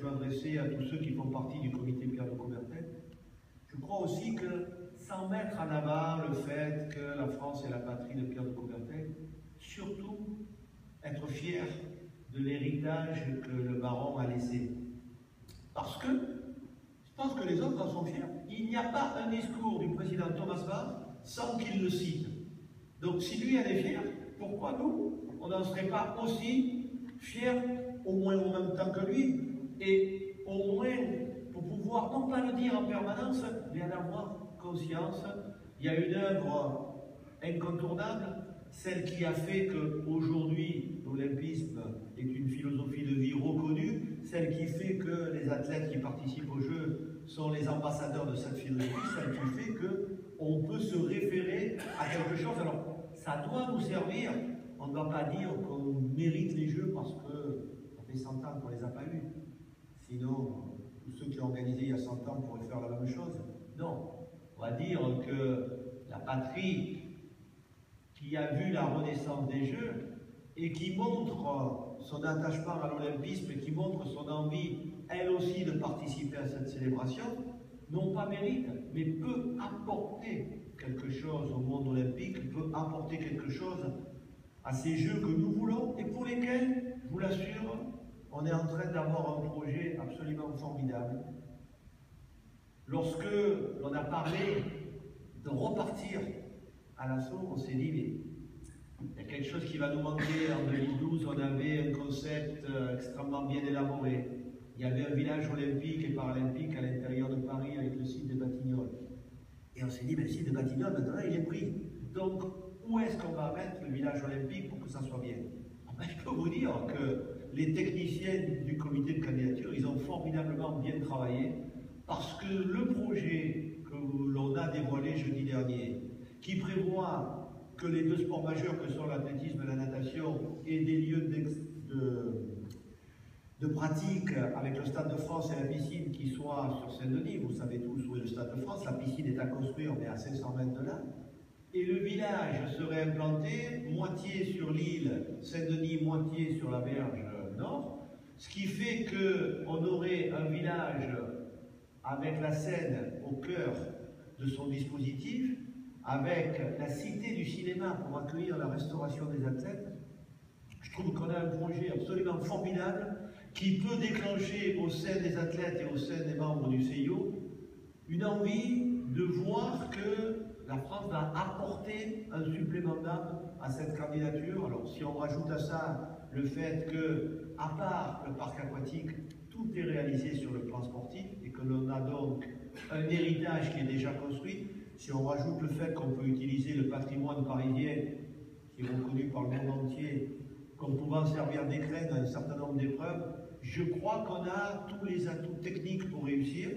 veux adresser à tous ceux qui font partie du comité Pierre de Coubertin. Je crois aussi que, sans mettre en avant le fait que la France est la patrie de Pierre de Coubertin, surtout être fier de l'héritage que le baron a laissé. Parce que, je pense que les autres en sont fiers. Il n'y a pas un discours du président Thomas Mann sans qu'il le cite. Donc si lui en est fier, pourquoi nous, on n'en serait pas aussi fiers, au moins en même temps que lui, et au moins pour pouvoir, non pas le dire en permanence, mais en avoir conscience. Il y a une œuvre incontournable, celle qui a fait qu'aujourd'hui l'olympisme est une philosophie de vie reconnue, celle qui fait que les athlètes qui participent aux Jeux sont les ambassadeurs de cette philosophie, celle qui fait qu'on peut se référer à quelque chose. Alors, ça doit nous servir. On ne va pas dire qu'on mérite les Jeux parce que ça fait 100 ans qu'on ne les a pas eus. Sinon, tous ceux qui ont organisé il y a 100 ans pourraient faire la même chose. Non, on va dire que la patrie qui a vu la renaissance des Jeux et qui montre son attachement à l'olympisme et qui montre son envie, elle aussi, de participer à cette célébration, non pas mérite, mais peut apporter quelque chose au monde olympique, peut apporter quelque chose à ces Jeux que nous voulons et pour lesquels, je vous l'assure, on est en train d'avoir un projet absolument formidable. Lorsque l'on a parlé de repartir à l'assaut, on s'est dit, mais il y a quelque chose qui va nous manquer. En 2012, on avait un concept extrêmement bien élaboré. Il y avait un village olympique et paralympique à l'intérieur de Paris avec le site de Batignolles. Et on s'est dit, mais le site de Batignolles, maintenant, il est pris. Donc, où est-ce qu'on va mettre le village olympique pour que ça soit bien? Je peux vous dire que les techniciens du comité de candidature, ils ont formidablement bien travaillé parce que le projet que l'on a dévoilé jeudi dernier, qui prévoit que les deux sports majeurs que sont l'athlétisme et la natation aient des lieux de pratique avec le Stade de France et la piscine qui soient sur Saint-Denis. Vous savez tous où est le Stade de France, la piscine est à construire, on est à 500 mètres de là. Et le village serait implanté moitié sur l'île Saint-Denis, moitié sur la berge nord, ce qui fait qu'on aurait un village avec la Seine au cœur de son dispositif, avec la cité du cinéma pour accueillir la restauration des athlètes. Je trouve qu'on a un projet absolument formidable qui peut déclencher au sein des athlètes et au sein des membres du CIO une envie de voir que la France va apporter un supplément d'âme à cette candidature. Alors si on rajoute à ça le fait que, à part le parc aquatique, tout est réalisé sur le plan sportif et que l'on a donc un héritage qui est déjà construit, si on rajoute le fait qu'on peut utiliser le patrimoine parisien, qui est reconnu par le monde entier, comme pouvant servir d'écrin à un certain nombre d'épreuves, je crois qu'on a tous les atouts techniques pour réussir.